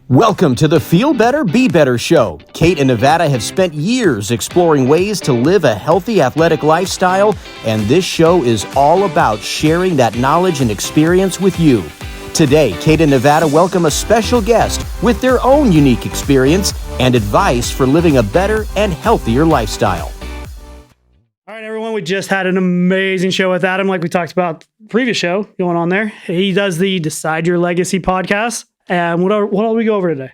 Welcome to the Feel Better, Be Better show. Kate and Nevada have spent years exploring ways to live a healthy athletic lifestyle, and this show is all about sharing that knowledge and experience with you. Today, Kate and Nevada welcome a special guest with their own unique experience and advice for living a better and healthier lifestyle. All right, everyone, we just had an amazing show with Adam, like we talked about previous show going on there. He does the Decide Your Legacy podcast. And what all we go over today?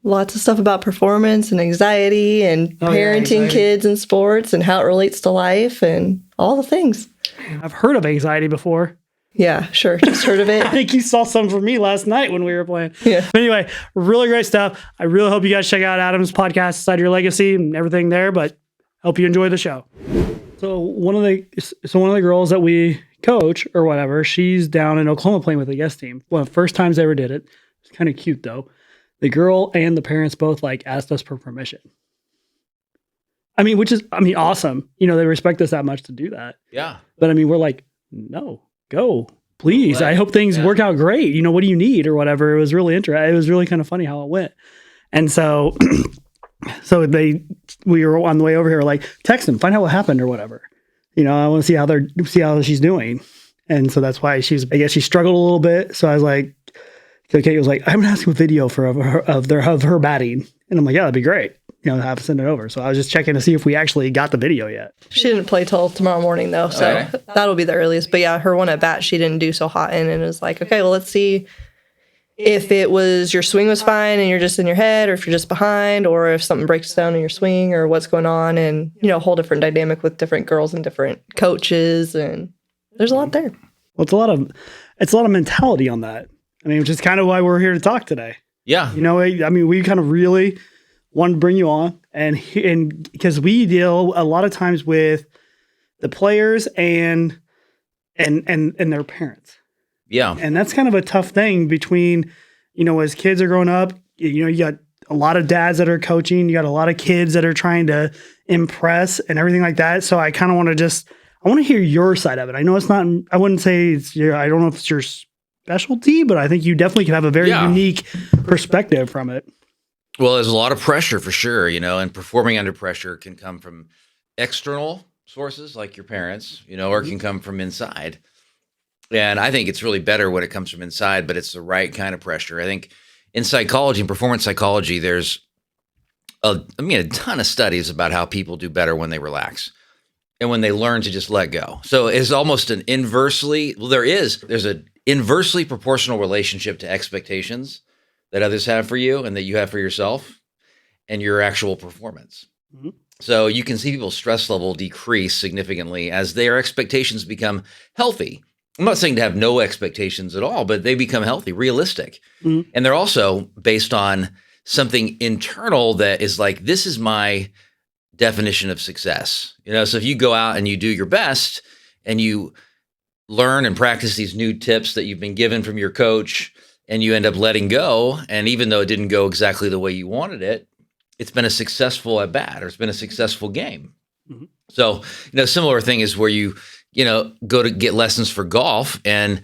Lots of stuff about performance and anxiety and parenting kids and sports and how it relates to life and all the things. I've heard of anxiety before. Yeah, sure. Just heard of it. I think you saw some for me last night when we were playing. Yeah. But anyway, really great stuff. I really hope you guys check out Adam's podcast, Decide Your Legacy, and everything there, but hope you enjoy the show. So one of the girls that we coach or whatever, she's down in Oklahoma playing with the guest team. One of the first times they ever did it. It's kind of cute though. The girl and the parents both asked us for permission. Which is awesome. You know, they respect us that much to do that. Yeah. But we're like, no, go, please. I hope things work out great. You know, what do you need or whatever? It was really interesting. It was really kind of funny how it went. And so, we were on the way over here, text them, find out what happened or whatever. You know, I want to see how she's doing. And so that's why I guess she struggled a little bit. So I was like, Kate was like, I'm going to ask you a video of her batting. And I'm like, yeah, that'd be great. You know, have to send it over. So I was just checking to see if we actually got the video yet. She didn't play till tomorrow morning though. So that'll be the earliest. But yeah, her one at bat, she didn't do so hot in, and it was like, okay, well, let's see if it was your swing was fine and you're just in your head, or if you're just behind, or if something breaks down in your swing or what's going on. And, you know, a whole different dynamic with different girls and different coaches. And there's a lot there. Well, it's a lot of mentality on that. Which is kind of why we're here to talk today. Yeah. You know, we kind of really wanted to bring you on, and because we deal a lot of times with the players and their parents. Yeah. And that's kind of a tough thing between, you know, as kids are growing up, you know, you got a lot of dads that are coaching, you got a lot of kids that are trying to impress and everything like that. So I kind of want to hear your side of it. I know it's not, I wouldn't say I don't know if it's your specialty, but I think you definitely can have a very unique perspective from it. Well, there's a lot of pressure for sure, you know, and performing under pressure can come from external sources like your parents, you know, or it can come from inside. And I think it's really better when it comes from inside, but it's the right kind of pressure. I think in psychology and performance psychology, there's a ton of studies about how people do better when they relax and when they learn to just let go. So it's almost there's an inversely proportional relationship to expectations that others have for you and that you have for yourself and your actual performance. Mm-hmm. So you can see people's stress level decrease significantly as their expectations become healthy. I'm not saying to have no expectations at all, but they become healthy, realistic. Mm-hmm. And they're also based on something internal that is like, this is my definition of success. You know, so if you go out and you do your best and you learn and practice these new tips that you've been given from your coach, and you end up letting go. And even though it didn't go exactly the way you wanted it, it's been a successful at bat, or it's been a successful game. Mm-hmm. So, you know, similar thing is where you go to get lessons for golf, and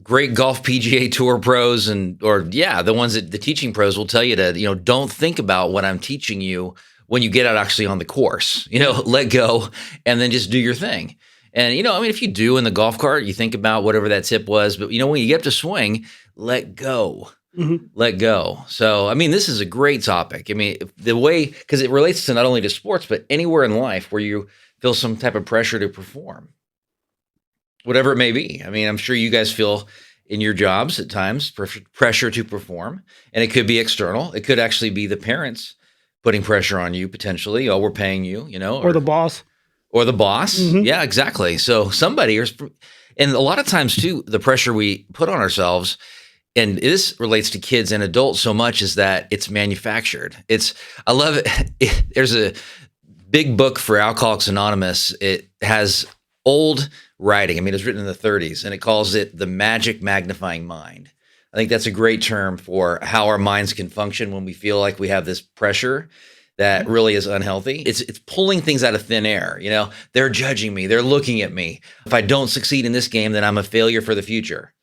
great golf PGA Tour pros the ones that the teaching pros will tell you to, you know, don't think about what I'm teaching you when you get out actually on the course, you know, let go and then just do your thing. And, you know, if you do in the golf cart, you think about whatever that tip was, but, you know, when you get up to swing, let go, let go. So, this is a great topic. Because it relates to not only to sports, but anywhere in life where you feel some type of pressure to perform, whatever it may be. I'm sure you guys feel in your jobs at times pressure to perform, and it could be external. It could actually be the parents putting pressure on you potentially. Oh, we're paying you, you know, or the boss. Or the boss. Mm-hmm. Yeah, exactly. So and a lot of times too, the pressure we put on ourselves, and this relates to kids and adults so much, is that it's manufactured. I love it. There's a big book for Alcoholics Anonymous. It has old writing. It was written in the 30s, and it calls it the magic magnifying mind. I think that's a great term for how our minds can function when we feel like we have this pressure that really is unhealthy. It's pulling things out of thin air. You know, they're judging me. They're looking at me. If I don't succeed in this game, then I'm a failure for the future.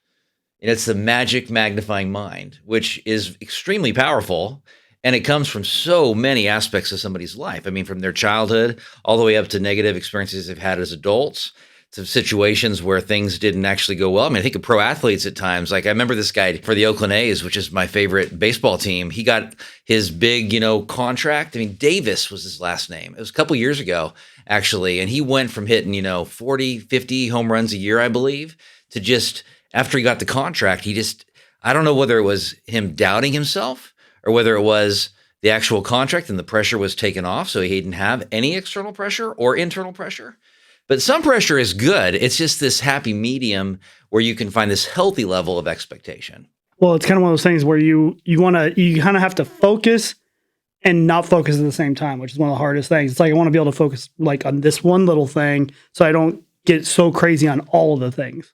And it's the magic magnifying mind, which is extremely powerful. And it comes from so many aspects of somebody's life. I mean, from their childhood all the way up to negative experiences they've had as adults, to situations where things didn't actually go well. I mean, I think of pro athletes at times. Like I remember this guy for the Oakland A's, which is my favorite baseball team. He got his big, contract. I mean, Davis was his last name. It was a couple years ago, actually. And he went from hitting, 40, 50 home runs a year, I believe, to just after he got the contract, I don't know whether it was him doubting himself or whether it was the actual contract and the pressure was taken off. So he didn't have any external pressure or internal pressure. But some pressure is good. It's just this happy medium where you can find this healthy level of expectation. Well, it's kind of one of those things where you kind of have to focus and not focus at the same time, which is one of the hardest things. It's like I want to be able to focus like on this one little thing so I don't get so crazy on all of the things.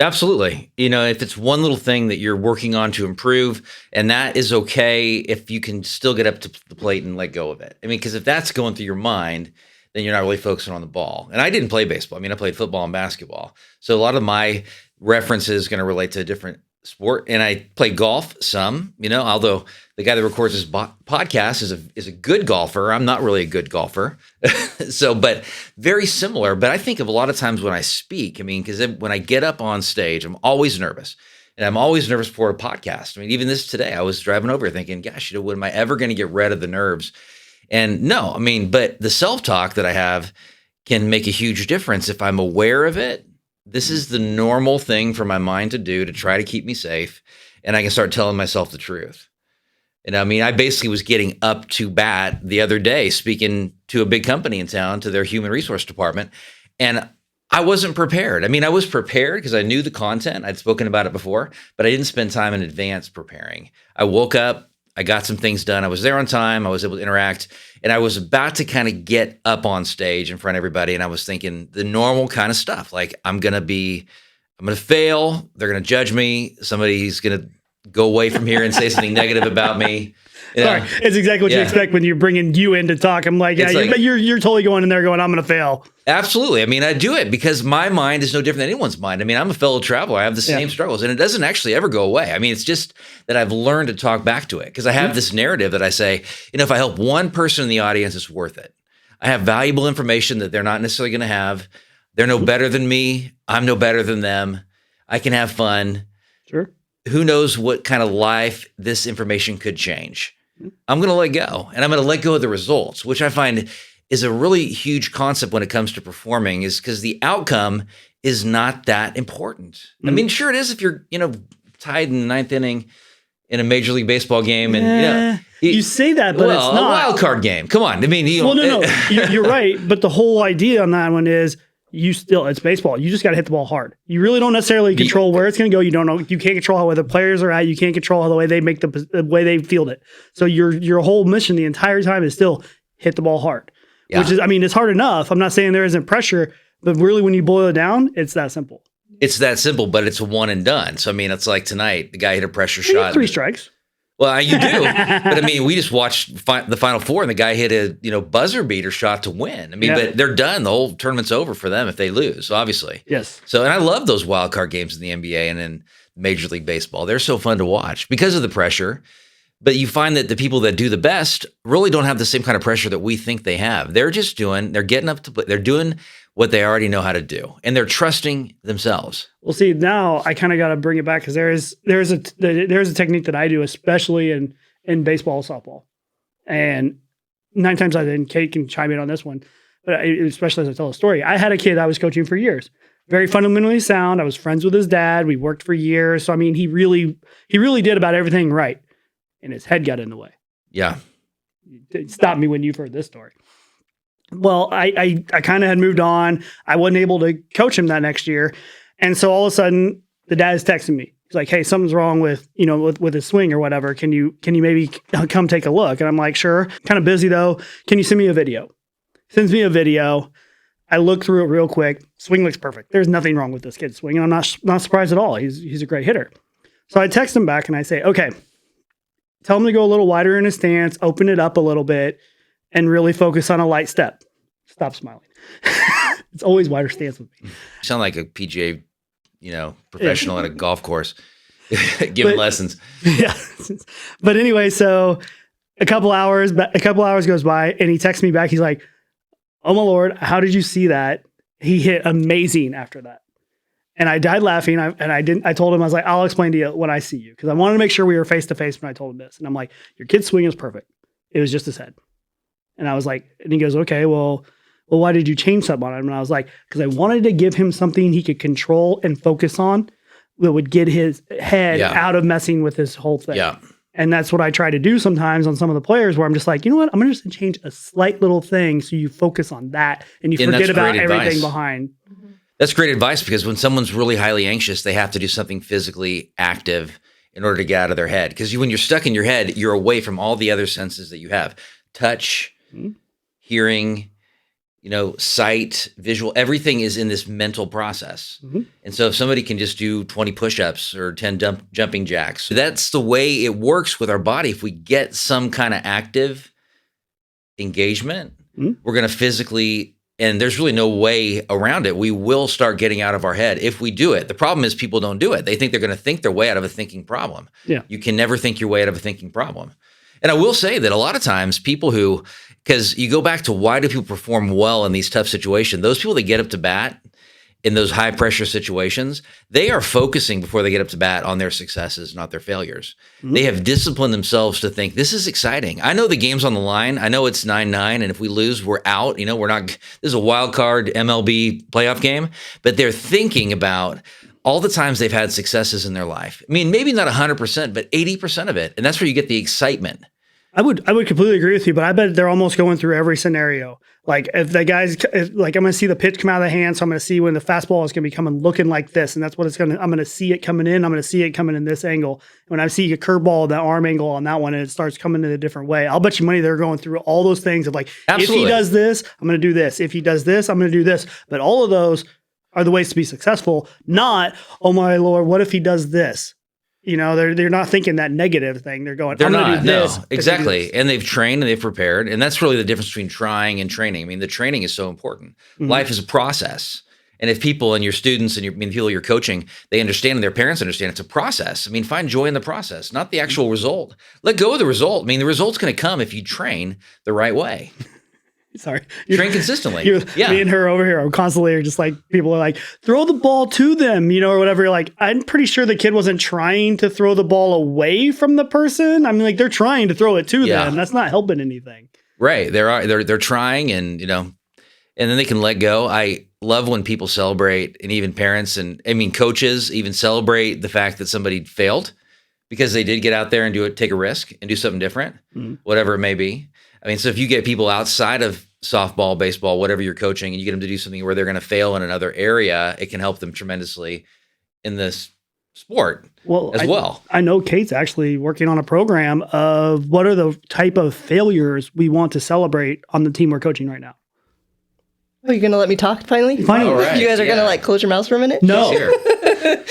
Absolutely. If it's one little thing that you're working on to improve, and that is okay if you can still get up to the plate and let go of it. I mean, because if that's going through your mind, then you're not really focusing on the ball. And I didn't play baseball. I mean, I played football and basketball. So a lot of my references going to relate to a different sport. And I play golf some, although the guy that records this podcast is a good golfer. I'm not really a good golfer. But very similar. But I think of a lot of times when I speak, I mean, because when I get up on stage, I'm always nervous. And I'm always nervous for a podcast. I mean, even this today, I was driving over thinking, gosh, when am I ever going to get rid of the nerves? And no, I mean, but the self-talk that I have can make a huge difference if I'm aware of it. This is the normal thing for my mind to do to try to keep me safe. And I can start telling myself the truth. And I mean, I basically was getting up to bat the other day, speaking to a big company in town, to their human resource department. And I wasn't prepared. I mean, I was prepared because I knew the content. I'd spoken about it before, but I didn't spend time in advance preparing. I woke up, I got some things done. I was there on time. I was able to interact. And I was about to kind of get up on stage in front of everybody. And I was thinking the normal kind of stuff. Like, I'm going to fail. They're going to judge me. Somebody's going to go away from here and say something negative about me. Sorry, it's exactly what you expect when you're bringing you in to talk. I'm like, but you're totally going in there going, I'm going to fail. Absolutely. I mean, I do it because my mind is no different than anyone's mind. I mean, I'm a fellow traveler. I have the same struggles, and it doesn't actually ever go away. I mean, it's just that I've learned to talk back to it because I have this narrative that I say, if I help one person in the audience, it's worth it. I have valuable information that they're not necessarily going to have. They're no better than me. I'm no better than them. I can have fun. Sure. Who knows what kind of life this information could change? I'm going to let go, and I'm going to let go of the results, which I find is a really huge concept when it comes to performing, is because the outcome is not that important. I mean, sure it is if you're, tied in the ninth inning in a Major League Baseball game, and you say that, but it's not a wild card game. Come on, I mean, no, you're right. But the whole idea on that one is it's baseball. You just got to hit the ball hard. You really don't necessarily control where it's going to go. You don't know. You can't control how the players are at. You can't control how the way they make the way they field it. So your whole mission the entire time is still hit the ball hard. Yeah. Which is, I mean, it's hard enough. I'm not saying there isn't pressure, but really when you boil it down, it's that simple. It's that simple, but it's a one and done. So, I mean, it's like tonight, the guy hit a pressure shot. 3 strikes. Well, you do. But, I mean, we just watched the Final Four, and the guy hit a buzzer beater shot to win. I mean, but they're done. The whole tournament's over for them if they lose, obviously. Yes. So, and I love those wild card games in the NBA and in Major League Baseball. They're so fun to watch because of the pressure. But you find that the people that do the best really don't have the same kind of pressure that we think they have. They're getting up to play. They're doing what they already know how to do, and they're trusting themselves. Well, see, now I kind of got to bring it back because there's a technique that I do, especially in baseball, softball, and 9 times out of 10, Kate can chime in on this one, but especially as I tell a story. I had a kid I was coaching for years, very fundamentally sound. I was friends with his dad. We worked for years, so I mean, he really did about everything right. And his head got in the way. Yeah. Stop me when you've heard this story. Well, I kind of had moved on. I wasn't able to coach him that next year. And so all of a sudden, the dad is texting me. He's like, hey, something's wrong with his swing or whatever. Can you maybe come take a look? And I'm like, sure. Kind of busy though. Can you send me a video? Sends me a video. I look through it real quick. Swing looks perfect. There's nothing wrong with this kid's swing. And I'm not surprised at all. He's a great hitter. So I text him back and I say, okay, tell him to go a little wider in his stance, open it up a little bit, and really focus on a light step. Stop smiling. It's always wider stance with me. You sound like a PGA, professional at a golf course. Giving lessons. Yeah. But anyway, so a couple hours goes by and he texts me back. He's like, "Oh my Lord, how did you see that? He hit amazing after that." And I died laughing. I told him, I was like, "I'll explain to you when I see you." Cause I wanted to make sure we were face to face when I told him this. And I'm like, "Your kid's swing is perfect. It was just his head." And I was like, and he goes, "Okay, well, why did you change something on him?" And I was like, because I wanted to give him something he could control and focus on that would get his head out of messing with this whole thing. Yeah. And that's what I try to do sometimes on some of the players where I'm just like, you know what? I'm going to just change a slight little thing so you focus on that and you forget about everything behind. That's great advice because when someone's really highly anxious, they have to do something physically active in order to get out of their head. Because when you're stuck in your head, you're away from all the other senses that you have. Touch, hearing, sight, visual, everything is in this mental process. And so if somebody can just do 20 push-ups or 10 jumping jacks, that's the way it works with our body. If we get some kind of active engagement, we're going to physically, and there's really no way around it, we will start getting out of our head if we do it. The problem is people don't do it. They think they're going to think their way out of a thinking problem. Yeah. You can never think your way out of a thinking problem. And I will say that a lot of times people who, because you go back to why do people perform well in these tough situations, those people that get up to bat in those high pressure situations, they are focusing before they get up to bat on their successes, not their failures. They have disciplined themselves to think, this is exciting. I know the game's on the line. I know it's 9-9. And if we lose, we're out. We're not, this is a wild card MLB playoff game, but they're thinking about all the times they've had successes in their life. I mean, maybe not 100%, but 80% of it. And that's where you get the excitement. I would completely agree with you, but I bet they're almost going through every scenario. Like if the guys, I'm going to see the pitch come out of the hand, so I'm going to see when the fastball is going to be coming looking like this, and that's what I'm going to see it coming in. I'm going to see it coming in this angle. When I see a curveball, that arm angle on that one, and it starts coming in a different way, I'll bet you money they're going through all those things of like, Absolutely. If he does this, I'm going to do this. If he does this, I'm going to do this. But all of those are the ways to be successful. Not, oh my Lord, what if he does this? They're not thinking that negative thing. They're going, I'm going to do this. No, exactly. And they've trained and they've prepared. And that's really the difference between trying and training. I mean, the training is so important. Life is a process. And if people and your students and the people you're coaching, they understand and their parents understand it's a process. I mean, find joy in the process, not the actual result. Let go of the result. I mean, the result's going to come if you train the right way. Sorry. Train consistently. Me and her over here are constantly just like, people are like, throw the ball to them, or whatever. You're like, I'm pretty sure the kid wasn't trying to throw the ball away from the person. I mean, like they're trying to throw it to them. That's not helping anything. Right. They're trying and then they can let go. I love when people celebrate, and even parents and coaches even celebrate the fact that somebody failed because they did get out there and take a risk and do something different, whatever it may be. I mean, so if you get people outside of softball, baseball, whatever you're coaching, and you get them to do something where they're going to fail in another area, it can help them tremendously in this sport as well. I know Kate's actually working on a program of what are the type of failures we want to celebrate on the team we're coaching right now. Oh, you're going to let me talk finally? Finally. Right. You guys are going to close your mouths for a minute? No. Sure.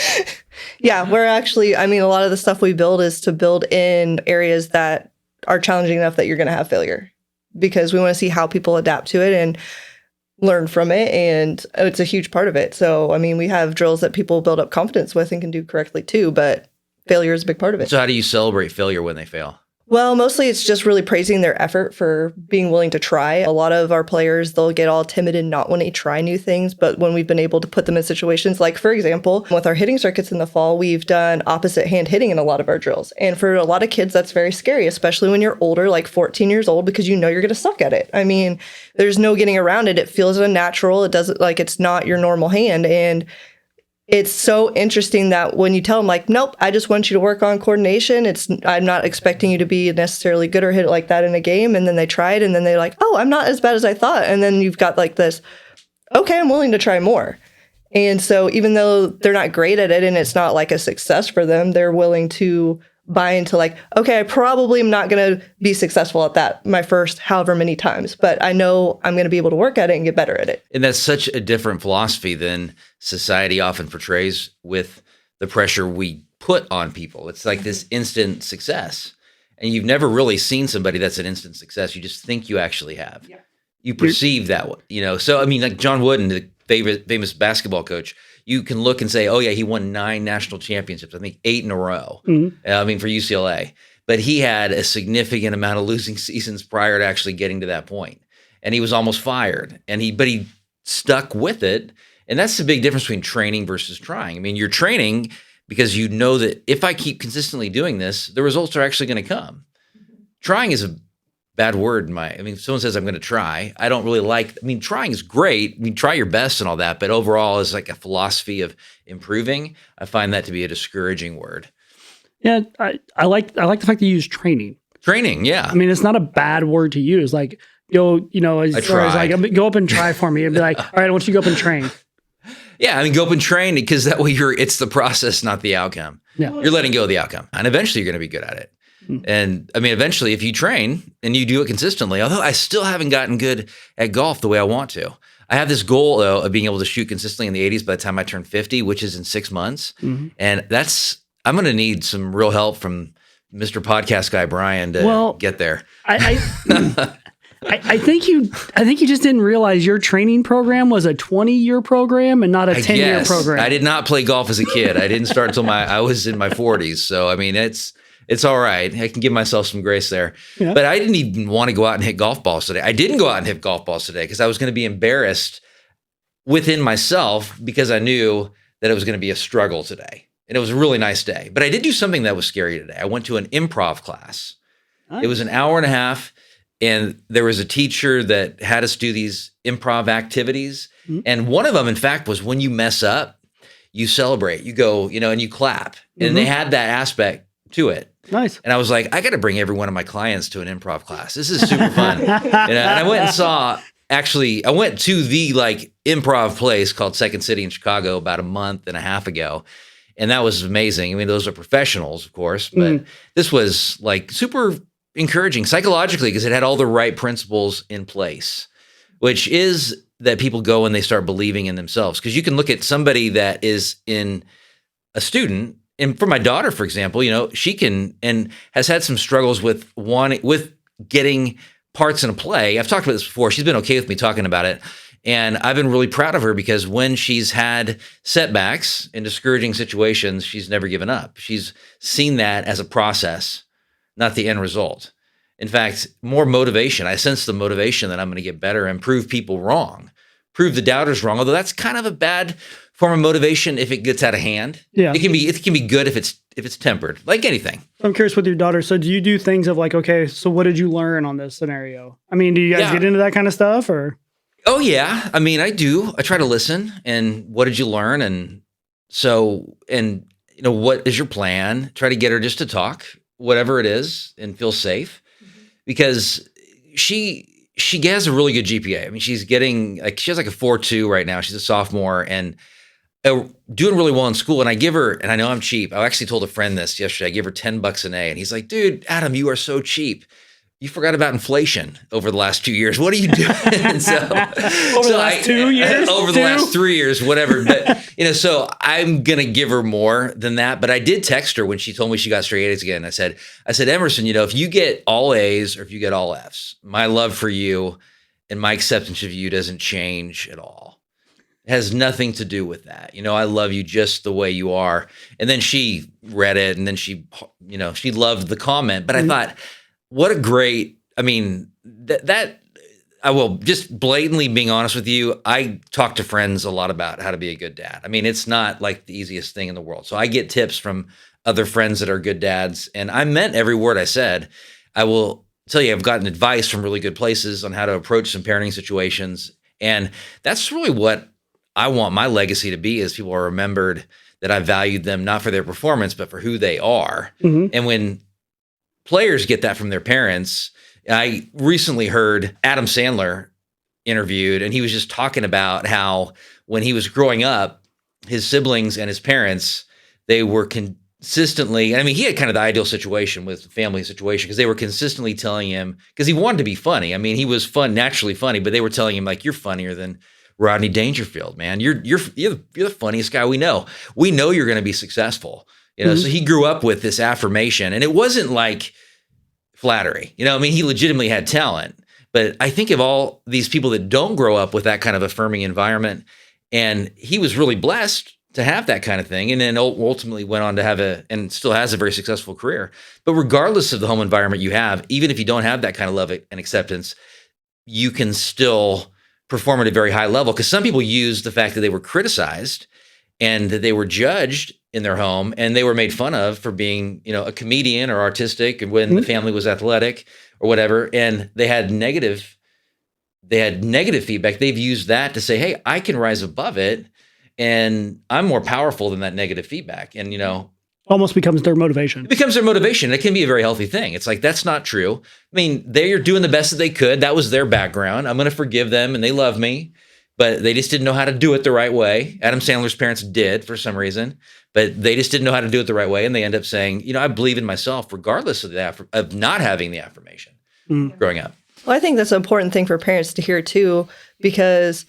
Yeah, we're actually, a lot of the stuff we build is to build in areas that are challenging enough that you're going to have failure, because we want to see how people adapt to it and learn from it. And it's a huge part of it. So, we have drills that people build up confidence with and can do correctly too, but failure is a big part of it. So how do you celebrate failure when they fail? Well, mostly it's just really praising their effort for being willing to try. A lot of our players, they'll get all timid and not want to try new things. But when we've been able to put them in situations like, for example, with our hitting circuits in the fall, we've done opposite hand hitting in a lot of our drills. And for a lot of kids, that's very scary, especially when you're older, like 14 years old, because you're going to suck at it. There's no getting around it. It feels unnatural. It doesn't, it's not your normal hand. And it's so interesting that when you tell them like, nope, I just want you to work on coordination. I'm not expecting you to be necessarily good or hit it like that in a game. And then they try it and then they're like, oh, I'm not as bad as I thought. And then you've got like this, okay, I'm willing to try more. And so even though they're not great at it and it's not like a success for them, they're willing to buy into like, okay, I probably am not going to be successful at that my first however many times, but I know I'm going to be able to work at it and get better at it. And that's such a different philosophy than society often portrays with the pressure we put on people. It's like this instant success. And you've never really seen somebody that's an instant success. You just think you actually have. Yeah. You perceive that way, So, like John Wooden, the famous basketball coach, you can look and say, oh yeah, he won 9 national championships. I think 8 in a row. I mean, for UCLA, but he had a significant amount of losing seasons prior to actually getting to that point, and he was almost fired. But he stuck with it, and that's the big difference between training versus trying. I mean, you're training because you know that if I keep consistently doing this, the results are actually going to come. Trying is a bad word if someone says I'm going to try, I don't really like. I mean, trying is great. I mean, try your best and all that, but overall, as like a philosophy of improving, I find that to be a discouraging word. Yeah, I like the fact that you use training. Training, yeah. I mean, it's not a bad word to use. Like, as far as like, go up and try for me, and be like, all right, I want you to go up and train. Yeah, I mean, go up and train, because that way it's the process, not the outcome. Yeah. You're letting go of the outcome, and eventually you're going to be good at it. And I mean, eventually, if you train and you do it consistently, although I still haven't gotten good at golf the way I want to. I have this goal, though, of being able to shoot consistently in the 80s by the time I turn 50, which is in 6 months. And I'm going to need some real help from Mr. Podcast Guy Brian to get there. I think you just didn't realize your training program was a 20-year program and not a 10-year program. I did not play golf as a kid. I didn't start until I was in my 40s. So, I mean, it's all right. I can give myself some grace there. Yeah. But I didn't even want to go out and hit golf balls today. I didn't go out and hit golf balls today because I was going to be embarrassed within myself because I knew that it was going to be a struggle today. And it was a really nice day. But I did do something that was scary today. I went to an improv class. Nice. It was an hour and a half, and there was a teacher that had us do these improv activities. And one of them, in fact, was when you mess up, you celebrate. You go, and you clap. And they had that aspect to it. Nice. And I was like, I got to bring every one of my clients to an improv class. This is super fun. And I went and I went to the improv place called Second City in Chicago about a month and a half ago. And that was amazing. I mean, those are professionals, of course, but this was super encouraging psychologically because it had all the right principles in place, which is that people go and they start believing in themselves. Because you can look at somebody that is in a student. And for my daughter, for example, she can and has had some struggles with getting parts in a play. I've talked about this before. She's been okay with me talking about it. And I've been really proud of her because when she's had setbacks in discouraging situations, she's never given up. She's seen that as a process, not the end result. In fact, more motivation. I sense the motivation that I'm going to get better and prove people wrong, prove the doubters wrong. Although that's kind of a bad form of motivation if it gets out of hand. Yeah. It can be good if it's tempered, like anything. I'm curious with your daughter. So do you do things of okay, so what did you learn on this scenario? I mean, do you guys get into that kind of stuff or? Oh yeah. I mean, I do. I try to listen and what did you learn? And what is your plan? Try to get her just to talk, whatever it is, and feel safe because she has a really good GPA. I mean, she's getting she has a 4.2 right now. She's a sophomore and doing really well in school. And I give her, and I know I'm cheap. I actually told a friend this yesterday. I give her $10 an A, and he's like, "Dude, Adam, you are so cheap. You forgot about inflation over the last 2 years. What are you doing?" Over the last 2 years, over the last 3 years, whatever. But so I'm gonna give her more than that. But I did text her when she told me she got straight A's again. I said, Emerson, if you get all A's or if you get all F's, my love for you and my acceptance of you doesn't change at all. It has nothing to do with that. I love you just the way you are. And then she read it, and then she loved the comment. But I thought, what a great, I will just blatantly being honest with you. I talk to friends a lot about how to be a good dad. I mean, it's not the easiest thing in the world. So I get tips from other friends that are good dads. And I meant every word I said. I will tell you, I've gotten advice from really good places on how to approach some parenting situations. And that's really what I want my legacy to be, is people are remembered that I valued them, not for their performance, but for who they are. And when players get that from their parents, I recently heard Adam Sandler interviewed, and he was just talking about how when he was growing up, his siblings and his parents, they were consistently, he had kind of the ideal situation with the family situation because they were consistently telling him, because he wanted to be funny. He was naturally funny, but they were telling him you're funnier than Rodney Dangerfield, man. You're the funniest guy we know. We know you're going to be successful. So he grew up with this affirmation, and it wasn't flattery. He legitimately had talent. But I think of all these people that don't grow up with that kind of affirming environment, And he was really blessed to have that kind of thing. And then ultimately went on to have and still has a very successful career. But regardless of the home environment you have, even if you don't have that kind of love and acceptance, you can still perform at a very high level. Because some people use the fact that they were criticized and that they were judged in their home and they were made fun of for being, a comedian or artistic when the family was athletic or whatever. And they had negative feedback. They've used that to say, hey, I can rise above it and I'm more powerful than that negative feedback. And, almost becomes their motivation. It becomes their motivation. It can be a very healthy thing. It's like, that's not true. I mean, they're doing the best that they could. That was their background. I'm going to forgive them and they love me, but they just didn't know how to do it the right way. Adam Sandler's parents did for some reason, but they just didn't know how to do it the right way. And they end up saying, I believe in myself regardless of not having the affirmation growing up. Well, I think that's an important thing for parents to hear too, because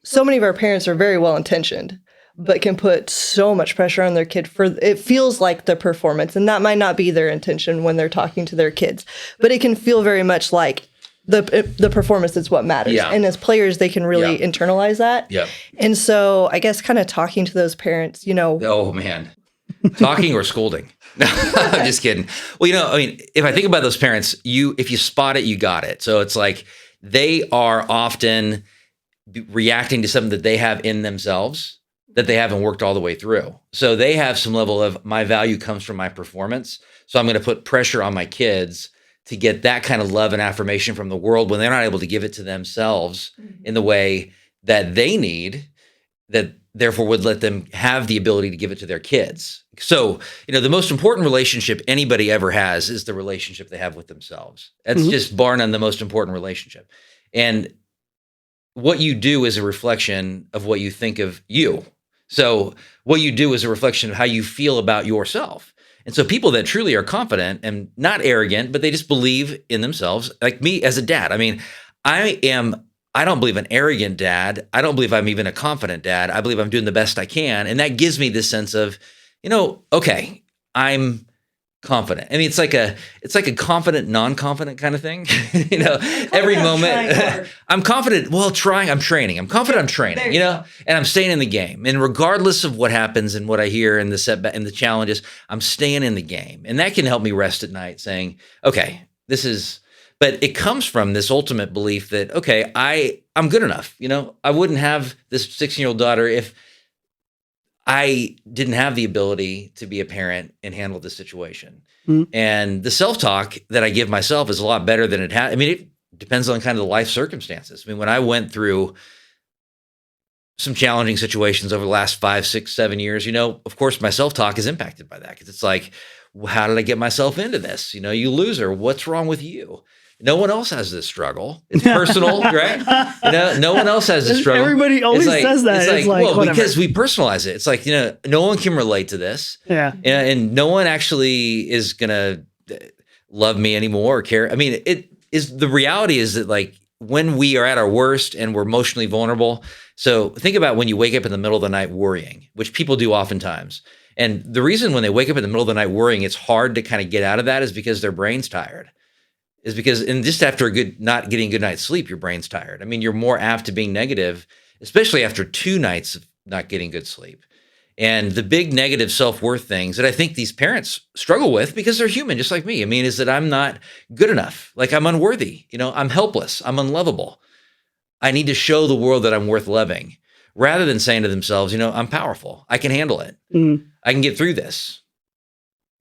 so many of our parents are very well intentioned, but can put so much pressure on their kid it feels like the performance. And that might not be their intention when they're talking to their kids, but it can feel very much like the performance is what matters. Yeah. And as players, they can really internalize that. Yeah. And so I guess kind of talking to those parents, Oh man, talking or scolding? No, I'm just kidding. Well, if I think about those parents, if you spot it, you got it. So it's like they are often reacting to something that they have in themselves that they haven't worked all the way through. So they have some level of my value comes from my performance. So I'm going to put pressure on my kids to get that kind of love and affirmation from the world when they're not able to give it to themselves in the way that they need, that therefore would let them have the ability to give it to their kids. So, the most important relationship anybody ever has is the relationship they have with themselves. That's just bar none the most important relationship. And what you do is a reflection of what you think of you. So what you do is a reflection of how you feel about yourself. And so people that truly are confident and not arrogant, but they just believe in themselves, like me as a dad. I mean, I don't believe an arrogant dad. I don't believe I'm even a confident dad. I believe I'm doing the best I can. And that gives me this sense of, okay, I'm confident. I mean, it's like a confident, non-confident kind of thing. Every moment I'm confident. Well, I'm training. I'm confident. I'm training, and I'm staying in the game. And regardless of what happens and what I hear and the setback and the challenges, I'm staying in the game. And that can help me rest at night saying, okay, but it comes from this ultimate belief that, okay, I'm good enough. I wouldn't have this 16-year-old daughter if I didn't have the ability to be a parent and handle this situation. And the self-talk that I give myself is a lot better than it had. I mean, it depends on kind of the life circumstances. I mean, when I went through some challenging situations over the last 5, 6, 7 years, of course, my self-talk is impacted by that because it's like, how did I get myself into this? You loser. What's wrong with you? No one else has this struggle. It's personal, right? No one else has this struggle. Everybody always says that. It's like well, because we personalize it. It's like, no one can relate to this. Yeah. And no one actually is going to love me anymore or care. I mean, the reality is that like when we are at our worst and we're emotionally vulnerable. So think about when you wake up in the middle of the night worrying, which people do oftentimes. And the reason when they wake up in the middle of the night worrying, it's hard to kind of get out of that is because their brain's tired. And just after not getting a good night's sleep, your brain's tired. I mean, you're more apt to being negative, especially after 2 nights of not getting good sleep. And the big negative self-worth things that I think these parents struggle with because they're human, just like me. I mean, is that I'm not good enough. Like I'm unworthy. I'm helpless. I'm unlovable. I need to show the world that I'm worth loving rather than saying to themselves, I'm powerful. I can handle it. I can get through this.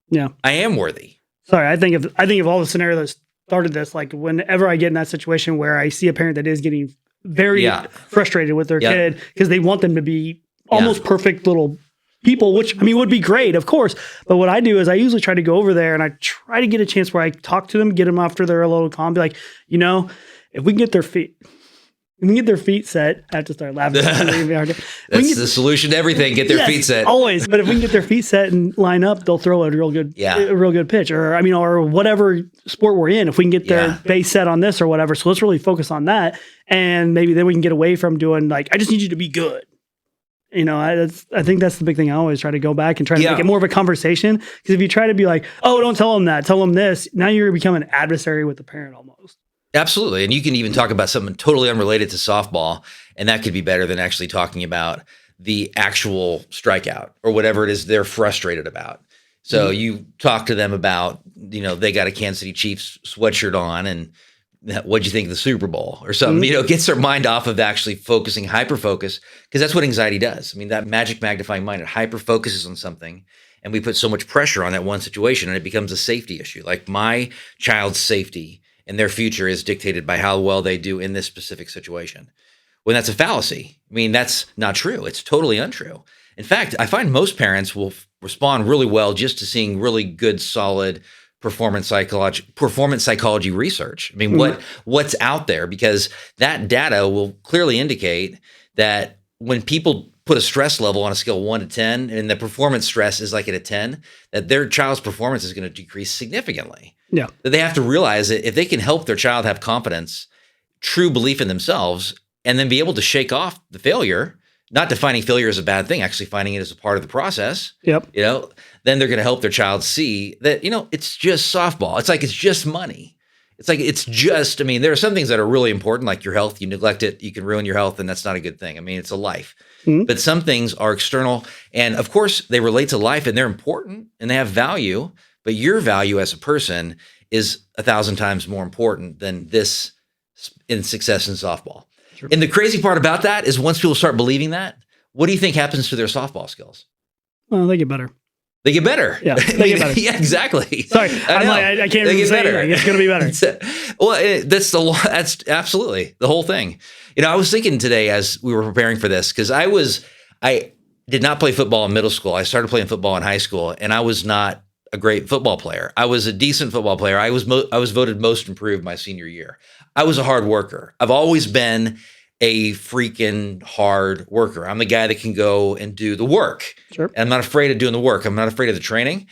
Yeah. I am worthy. Sorry. I think of all the scenarios started this, like whenever I get in that situation where I see a parent that is getting very frustrated with their kid because they want them to be almost perfect little people, which I mean would be great, of course. But what I do is I usually try to go over there and I try to get a chance where I talk to them, get them after they're a little calm, be like, if we can get their feet set, I have to start laughing. That's the solution to everything. Get their feet set. Always. But if we can get their feet set and line up, they'll throw a real good pitch or whatever sport we're in. If we can get their base set on this or whatever. So let's really focus on that. And maybe then we can get away from doing like, I just need you to be good. I think that's the big thing. I always try to go back and try to make it more of a conversation. Because if you try to be like, oh, don't tell them that, tell them this. Now you're becoming an adversary with the parent almost. Absolutely. And you can even talk about something totally unrelated to softball And that could be better than actually talking about the actual strikeout or whatever it is they're frustrated about. So you talk to them about, they got a Kansas City Chiefs sweatshirt on and what'd you think of the Super Bowl or something, gets their mind off of actually focusing, hyper-focus, because that's what anxiety does. I mean, that magic magnifying mind, it hyper-focuses on something, and we put so much pressure on that one situation, and it becomes a safety issue. Like my child's safety and their future is dictated by how well they do in this specific situation. When that's a fallacy. I mean, that's not true. It's totally untrue. In fact, I find most parents will respond really well just to seeing really good, solid performance psychology research. I mean, what's out there, because that data will clearly indicate that when people put a stress level on a scale of 1 to 10, and the performance stress is like at a 10, that their child's performance is going to decrease significantly. Yeah. That they have to realize that if they can help their child have confidence, true belief in themselves, and then be able to shake off the failure, not defining failure as a bad thing, actually finding it as a part of the process. Yep. Then they're going to help their child see that, it's just softball. It's like, it's just money. It's like, there are some things that are really important, like your health. You neglect it, you can ruin your health, and that's not a good thing. I mean, it's a life. But some things are external, and of course they relate to life, and they're important and they have value, but your value as a person is 1,000 times more important than this in success in softball. Sure. And the crazy part about that is once people start believing that, what do you think happens to their softball skills? Well, they get better. They get better. Yeah, they get better. Yeah, exactly. Sorry, I can't even say anything. It's going to be better. Well, that's absolutely the whole thing. I was thinking today as we were preparing for this, because I did not play football in middle school. I started playing football in high school, and I was not a great football player. I was a decent football player. I was voted most improved my senior year. I was a hard worker. I've always been a freaking hard worker. I'm the guy that can go and do the work. Sure. And I'm not afraid of doing the work. I'm not afraid of the training.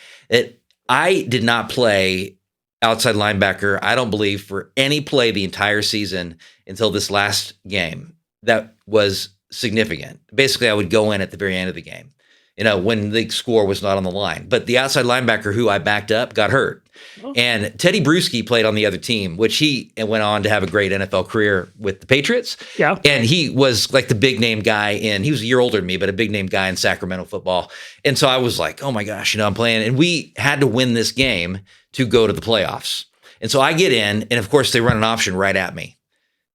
I did not play outside linebacker, I don't believe, for any play the entire season until this last game. That was significant. Basically, I would go in at the very end of the game, when the score was not on the line. But the outside linebacker who I backed up got hurt. Oh. And Teddy Bruschi played on the other team, which he went on to have a great NFL career with the Patriots. Yeah. And he was like the big name guy he was a year older than me, but a big name guy in Sacramento football. And so I was like, oh my gosh, I'm playing. And we had to win this game to go to the playoffs. And so I get in, and of course they run an option right at me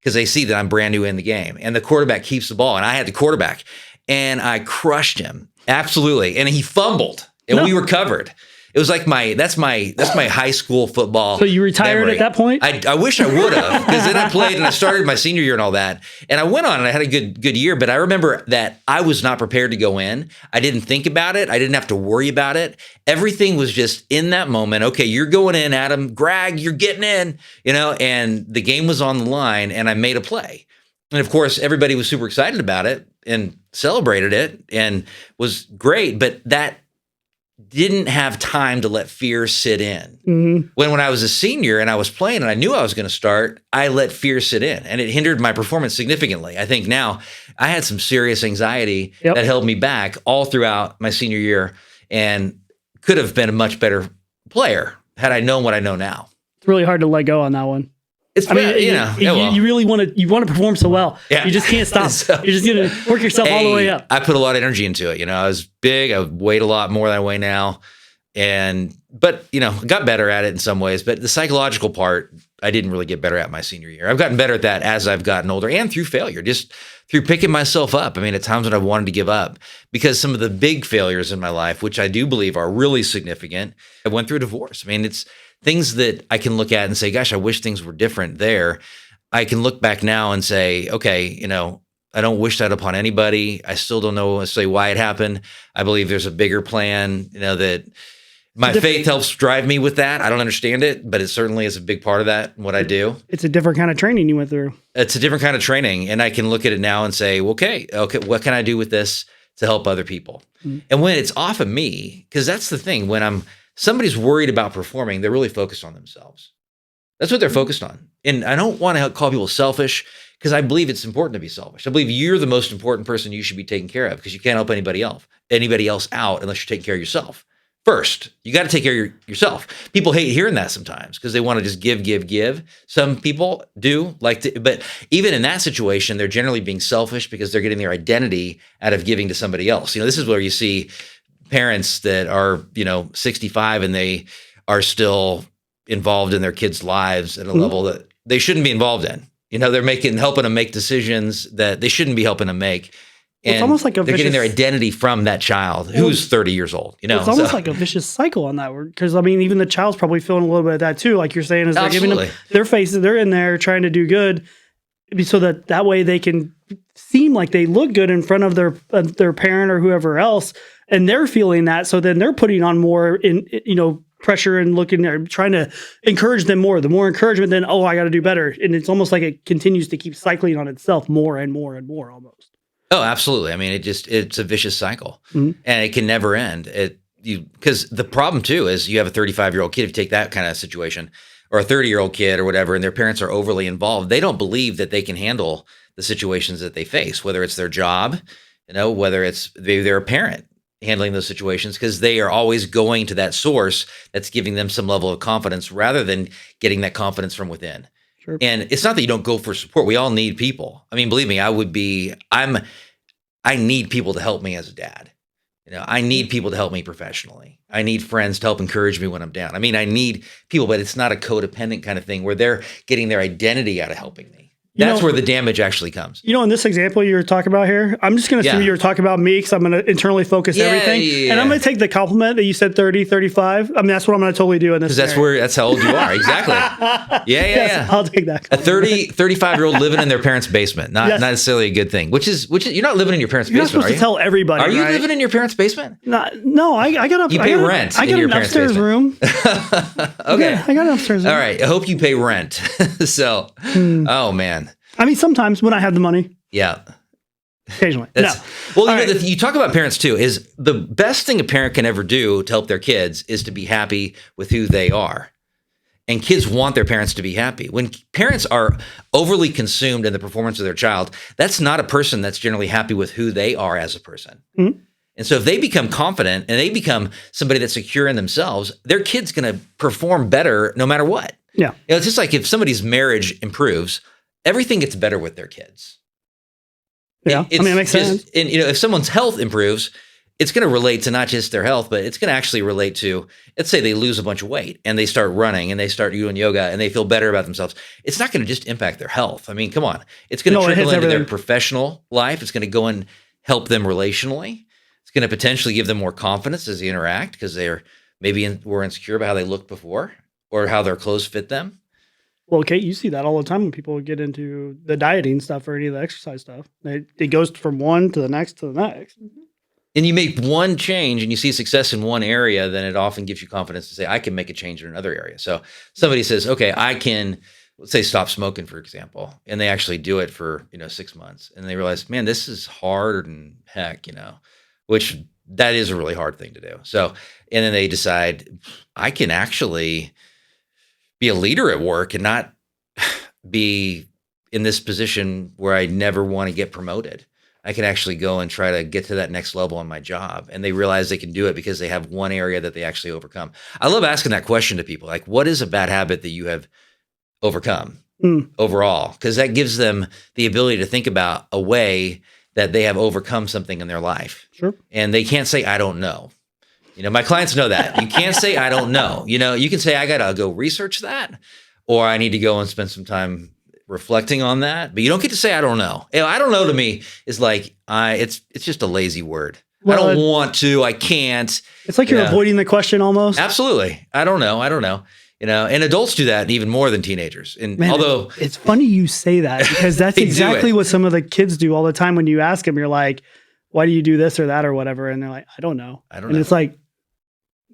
because they see that I'm brand new in the game. And the quarterback keeps the ball, and I had the quarterback, and I crushed him. Absolutely. And he fumbled, and we recovered. It was like that's my high school football. So you retired memory. at that point? I wish I would have, because then I played and I started my senior year and all that. And I went on and I had a good year, but I remember that I was not prepared to go in. I didn't think about it. I didn't have to worry about it. Everything was just in that moment. Okay, you're going in, Adam. Greg, you're getting in, and the game was on the line, and I made a play. And of course, everybody was super excited about it and celebrated it and was great, but that didn't have time to let fear sit in. Mm-hmm. When I was a senior and I was playing and I knew I was going to start, I let fear sit in, and it hindered my performance significantly. I think now I had some serious anxiety that held me back all throughout my senior year, and could have been a much better player had I known what I know now. It's really hard to let go on that one. You really want to perform so well. Yeah. You just can't stop. You're just going to work yourself all the way up. I put a lot of energy into it. I was big. I weighed a lot more than I weigh now. But got better at it in some ways. But the psychological part, I didn't really get better at my senior year. I've gotten better at that as I've gotten older, and through failure, just through picking myself up. I mean, at times when I wanted to give up, because some of the big failures in my life, which I do believe are really significant, I went through a divorce. I mean, it's things that I can look at and say, gosh, I wish things were different there. I can look back now and say, okay, I don't wish that upon anybody. I still don't know necessarily why it happened. I believe there's a bigger plan, that my faith helps drive me with that. I don't understand it, but it certainly is a big part of that, what I do. It's a different kind of training you went through. It's a different kind of training. And I can look at it now and say, okay, what can I do with this to help other people? Mm-hmm. And when it's off of me, because that's the thing, when somebody's worried about performing, they're really focused on themselves. That's what they're focused on. And I don't want to call people selfish, because I believe it's important to be selfish. I believe you're the most important person you should be taking care of, because you can't help anybody else out unless you're taking care of yourself first. You got to take care of yourself. People hate hearing that sometimes because they want to just give. Some people do like to, but even in that situation, they're generally being selfish because they're getting their identity out of giving to somebody else. This is where you see parents that are, 65 and they are still involved in their kids' lives at a level that they shouldn't be involved in. They're helping them make decisions that they shouldn't be helping them make. And it's almost like they're getting their identity from that child who's 30 years old. It's almost like a vicious cycle on that. Because even the child's probably feeling a little bit of that too. Like you're saying, is they're giving them their faces. They're in there trying to do good, so that way they can seem like they look good in front of their parent or whoever else, and they're feeling that. So then they're putting on more pressure and looking there, trying to encourage them more. The more encouragement, then I got to do better, and it's almost like it continues to keep cycling on itself more and more and more almost. Oh, absolutely. I mean, it's a vicious cycle, and it can never end. Because the problem too is you have a 35-year-old kid. If you take that kind of situation, or a 30-year-old kid or whatever, and their parents are overly involved, they don't believe that they can handle the situations that they face, whether it's their job, whether it's they're a parent handling those situations, because they are always going to that source that's giving them some level of confidence rather than getting that confidence from within. Sure. And it's not that you don't go for support. We all need people. I mean, believe me, I need people to help me as a dad. I need people to help me professionally. I need friends to help encourage me when I'm down. I mean, I need people, but it's not a codependent kind of thing where they're getting their identity out of helping me. That's where the damage actually comes. In this example you were talking about here, I'm just going to assume you were talking about me because I'm going to internally focus everything. Yeah. And I'm going to take the compliment that you said 30, 35. I mean, that's what I'm going to totally do in this. Because that's how old you are. Exactly. Yeah. I'll take that compliment. A 35-year-old living in their parents' basement. Not necessarily a good thing, which is you're not living in your parents' basement, supposed to tell everybody. Are you living in your parents' basement? No, I got You pay rent I got in your an parents' upstairs basement. room. Okay. I got an upstairs room. All right. I hope you pay rent. So, oh man. I mean, sometimes when I have the money. Yeah. Occasionally. Well, you talk about parents too, is the best thing a parent can ever do to help their kids is to be happy with who they are. And kids want their parents to be happy. When parents are overly consumed in the performance of their child, that's not a person that's generally happy with who they are as a person. Mm-hmm. And so if they become confident and they become somebody that's secure in themselves, their kid's going to perform better no matter what. Yeah. It's just like if somebody's marriage improves, everything gets better with their kids. Yeah, it makes sense. And if someone's health improves, it's going to relate to not just their health, but it's going to actually relate to, let's say they lose a bunch of weight and they start running and they start doing yoga and they feel better about themselves. It's not going to just impact their health. I mean, come on. It's going to trickle into their professional life. It's going to go and help them relationally. It's going to potentially give them more confidence as they interact because they're were insecure about how they looked before or how their clothes fit them. Well, Kate, you see that all the time when people get into the dieting stuff or any of the exercise stuff. It goes from one to the next to the next. And you make one change and you see success in one area, then it often gives you confidence to say, I can make a change in another area. So somebody says, okay, I can, let's say, stop smoking, for example, and they actually do it for, 6 months. And they realize, man, this is hard and heck, which that is a really hard thing to do. So, and then they decide, I can actually be a leader at work and not be in this position where I never want to get promoted. I can actually go and try to get to that next level in my job. And they realize they can do it because they have one area that they actually overcome. I love asking that question to people. Like, what is a bad habit that you have overcome overall? Because that gives them the ability to think about a way that they have overcome something in their life. Sure. And they can't say, I don't know. My clients know that. You can't say, I don't know. You can say, I got to go research that, or I need to go and spend some time reflecting on that. But you don't get to say, I don't know. I don't know to me is like, it's just a lazy word. Well, I don't want to, I can't. It's like you're avoiding the question almost. Absolutely. I don't know. And adults do that even more than teenagers. And although it's funny you say that because that's exactly what some of the kids do all the time. When you ask them, you're like, why do you do this or that or whatever? And they're like, I don't know. And it's like,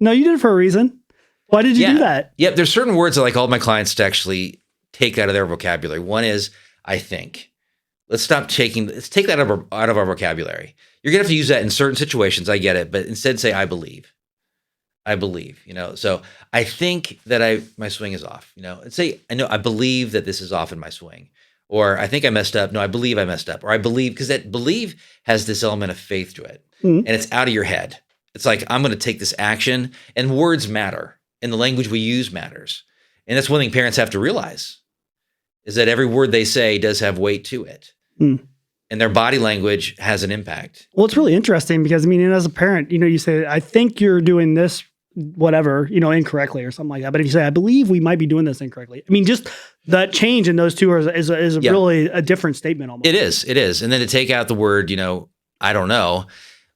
no, you did it for a reason. Why did you do that? Yep. There's certain words I like all my clients to actually take out of their vocabulary. One is, I think. Let's take that out of our vocabulary. You're going to have to use that in certain situations. I get it. But instead say, I believe. I believe, so I think that my swing is off, and say, I believe that this is off in my swing, or I think I messed up. No, I believe I messed up, or I believe, because that believe has this element of faith to it, and it's out of your head. It's like, I'm going to take this action, and words matter, and the language we use matters. And that's one thing parents have to realize, is that every word they say does have weight to it. Mm. And their body language has an impact. Well, it's really interesting because, I mean, as a parent, you say, I think you're doing this, whatever, incorrectly or something like that. But if you say, I believe we might be doing this incorrectly, I mean, just that change in those two is really a different statement almost. It is. And then to take out the word, I don't know,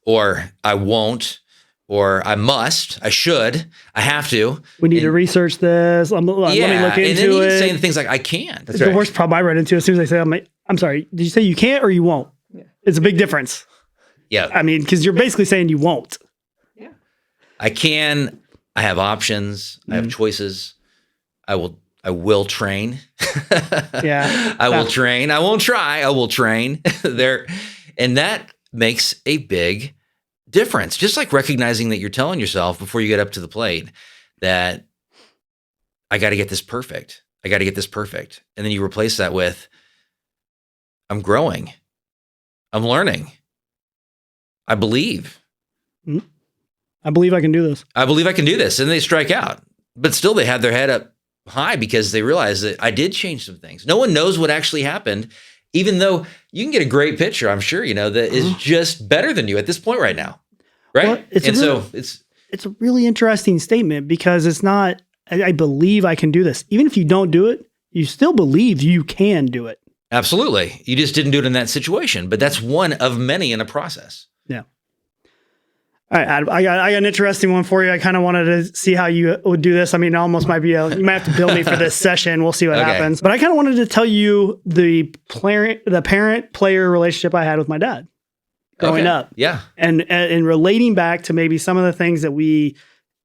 or I won't, or I must, I should, I have to. We need to research this. Let me look into and then it. saying things like, I can't. It's the worst problem I run into. As soon as I say, I'm sorry, did you say you can't or you won't? Yeah. It's a big difference. Yeah. I mean, because you're basically saying you won't. Yeah. I can, I have options, I have choices. I will train. Yeah. I will train. I won't try. I will train. And that makes a big difference. Just like recognizing that you're telling yourself before you get up to the plate that I got to get this perfect. I got to get this perfect. And then you replace that with, I'm growing. I'm learning. I believe. I believe I can do this. I believe I can do this. And they strike out. But still they have their head up high because they realize that I did change some things. No one knows what actually happened, even though you can get a great pitcher, I'm sure, that is just better than you at this point right now. Right. Well, it's a really interesting statement because it's not, I believe I can do this. Even if you don't do it, you still believe you can do it. Absolutely. You just didn't do it in that situation, but that's one of many in a process. Yeah. All right, I got an interesting one for you. I kind of wanted to see how you would do this. I mean, it almost might be you might have to bill me for this session. We'll see what happens. But I kind of wanted to tell you the parent-player relationship I had with my dad growing up. Yeah. And relating back to maybe some of the things that we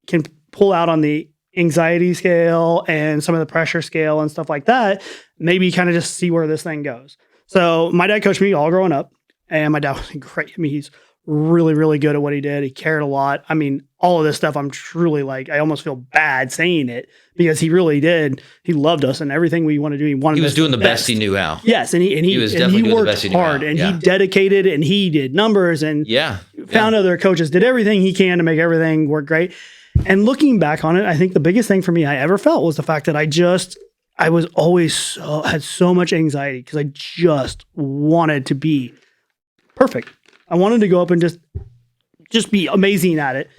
can pull out on the anxiety scale and some of the pressure scale and stuff like that, maybe kind of just see where this thing goes. So my dad coached me all growing up, and my dad was great. I mean, he's really, really good at what he did. He cared a lot. I mean, all of this stuff, I'm truly I almost feel bad saying it because he really did. He loved us and everything we want to do. He was doing the best he knew how. Yes. And he was definitely doing the best he knew hard, and he dedicated, and he did numbers and found other coaches, did everything he can to make everything work great. And looking back on it, I think the biggest thing for me I ever felt was the fact that I was always had so much anxiety because I just wanted to be perfect. I wanted to go up and just be amazing at it.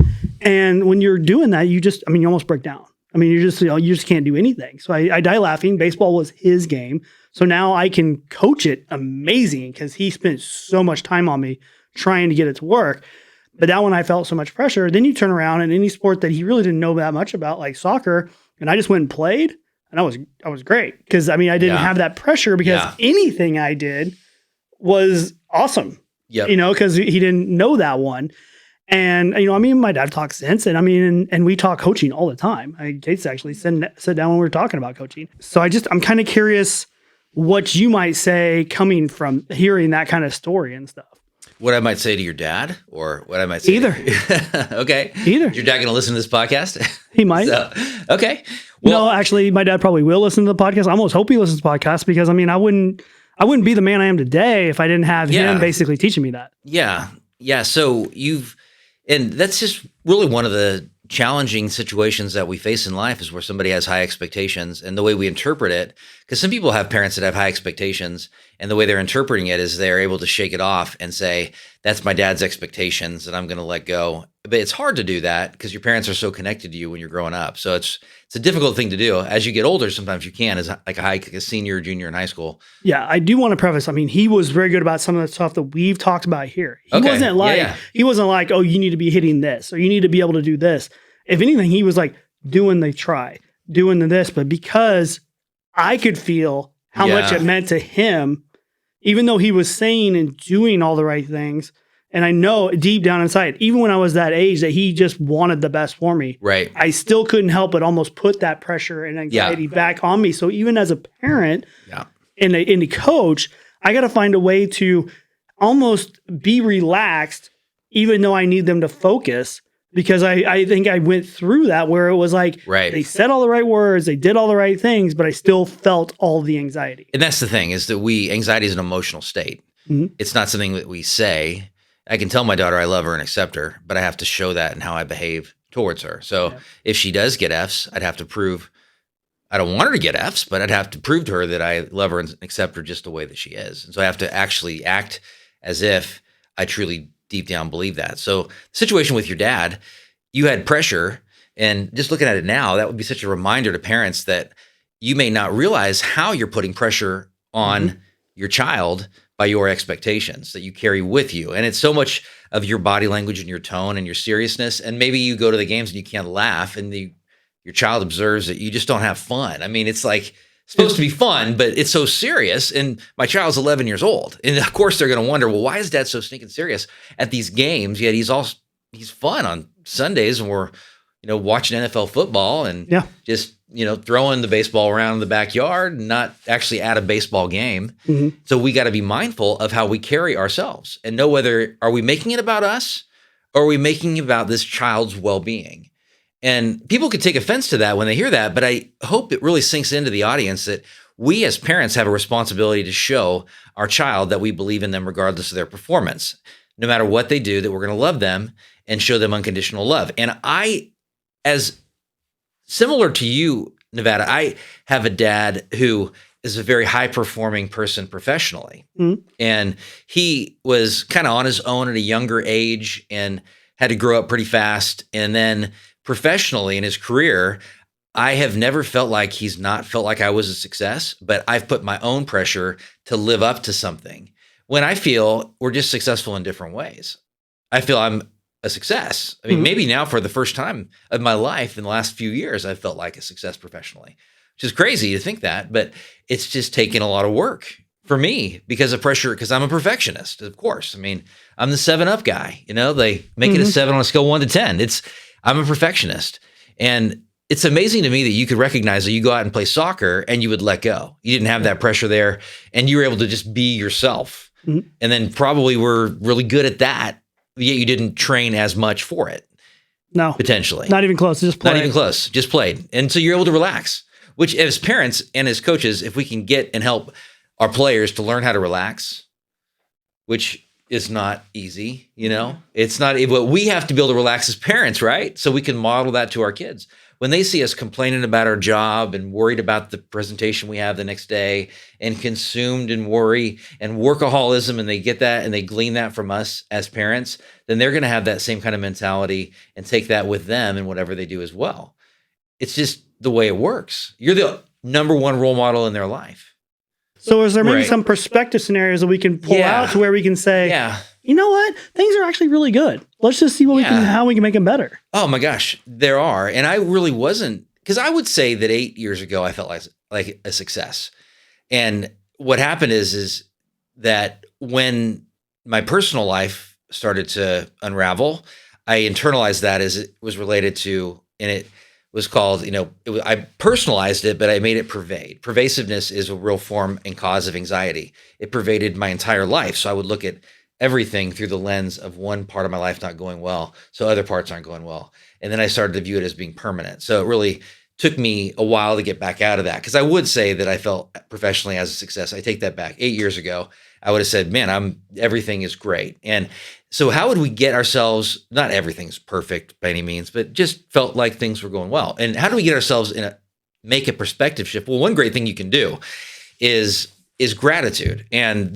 And when you're doing that, you almost break down. I mean, you just can't do anything. So I die laughing. Baseball was his game. So now I can coach it amazing because he spent so much time on me trying to get it to work. But now when I felt so much pressure, then you turn around in any sport that he really didn't know that much about, like soccer, and I just went and played, and I was great. Because I didn't have that pressure because anything I did was awesome. Yep. Because he didn't know that one. And, my dad talks sense, and and we talk coaching all the time. Kate's actually sit down when we were talking about coaching. So I'm kind of curious what you might say coming from hearing that kind of story and stuff. What I might say to your dad, or what I might say either. Okay. Either. Is your dad going to listen to this podcast? He might. Okay. Well, no, actually, my dad probably will listen to the podcast. I almost hope he listens to the podcast because, I wouldn't be the man I am today if I didn't have him basically teaching me that. Yeah. Yeah. So and that's just really one of the challenging situations that we face in life is where somebody has high expectations, and the way we interpret it, because some people have parents that have high expectations, and the way they're interpreting it is they're able to shake it off and say, that's my dad's expectations and I'm going to let go. But it's hard to do that because your parents are so connected to you when you're growing up. So it's a difficult thing to do. As you get older, sometimes you can, as like a senior or junior in high school. Yeah, I do want to preface, he was very good about some of the stuff that we've talked about here. He wasn't like, oh, you need to be hitting this or you need to be able to do this. If anything, he was like doing the this, but because I could feel how much it meant to him, even though he was saying and doing all the right things. And I know deep down inside, even when I was that age, that he just wanted the best for me. Right. I still couldn't help but almost put that pressure and anxiety back on me. So even as a parent and a coach, I got to find a way to almost be relaxed, even though I need them to focus. Because I think I went through that where it was like, they said all the right words, they did all the right things, but I still felt all the anxiety. And that's the thing is that anxiety is an emotional state. Mm-hmm. It's not something that we say. I can tell my daughter I love her and accept her, but I have to show that in how I behave towards her. So if she does get Fs, I'd have to prove I don't want her to get Fs, but I'd have to prove to her that I love her and accept her just the way that she is. And so I have to actually act as if I truly deep down believe that. So the situation with your dad, you had pressure, and just looking at it now, that would be such a reminder to parents that you may not realize how you're putting pressure on your child by your expectations that you carry with you. And it's so much of your body language and your tone and your seriousness. And maybe you go to the games and you can't laugh, and your child observes that you just don't have fun. I mean, it's like supposed to be fun, but it's so serious. And my child's 11 years old. And of course they're going to wonder, well, why is dad so stinking serious at these games? Yet he's fun on Sundays, and we're, watching NFL football and just, throwing the baseball around in the backyard and not actually at a baseball game. So we got to be mindful of how we carry ourselves and know whether are we making it about us, or are we making it about this child's well-being? And people could take offense to that when they hear that, but I hope it really sinks into the audience that we as parents have a responsibility to show our child that we believe in them regardless of their performance. No matter what they do, that we're going to love them and show them unconditional love. And as similar to you, Nevada, I have a dad who is a very high-performing person professionally. And he was kind of on his own at a younger age and had to grow up pretty fast. And then professionally in his career, I have never felt like he's not felt like I was a success, but I've put my own pressure to live up to something when I feel we're just successful in different ways. I feel I'm a success. I mean, maybe now for the first time of my life in the last few years, I've felt like a success professionally, which is crazy to think that, but it's just taken a lot of work for me because of pressure, because I'm a perfectionist, of course. I mean, I'm the 7-Up guy, they make it a 7 on a scale of 1 to 10. I'm a perfectionist. And it's amazing to me that you could recognize that you go out and play soccer and you would let go. You didn't have that pressure there, and you were able to just be yourself. And then probably were really good at that, yet you didn't train as much for it. No. Potentially. Not even close. Just played. Not even close. Just played. And so you're able to relax, which as parents and as coaches, if we can get and help our players to learn how to relax, which is not easy, it's not, but we have to be able to relax as parents, right? So we can model that to our kids. When they see us complaining about our job and worried about the presentation we have the next day and consumed in worry and workaholism, and they get that and they glean that from us as parents, then they're going to have that same kind of mentality and take that with them in whatever they do as well. It's just the way it works. You're the number one role model in their life. So is there maybe some perspective scenarios that we can pull out to where we can say, you know what, things are actually really good. Let's just see what how we can make them better. Oh my gosh, there are. And I really wasn't, because I would say that 8 years ago, I felt like a success. And what happened is that when my personal life started to unravel, I internalized that as it was related to, and it was called, I personalized it, but I made it pervade. Pervasiveness is a real form and cause of anxiety. It pervaded my entire life. So I would look at everything through the lens of one part of my life not going well, so other parts aren't going well. And then I started to view it as being permanent. So it really took me a while to get back out of that, because I would say that I felt professionally as a success. I take that back. 8 years ago, I would have said, man, everything is great. And so how would we get ourselves, not everything's perfect by any means, but just felt like things were going well. And how do we get ourselves make a perspective shift? Well, one great thing you can do is gratitude. And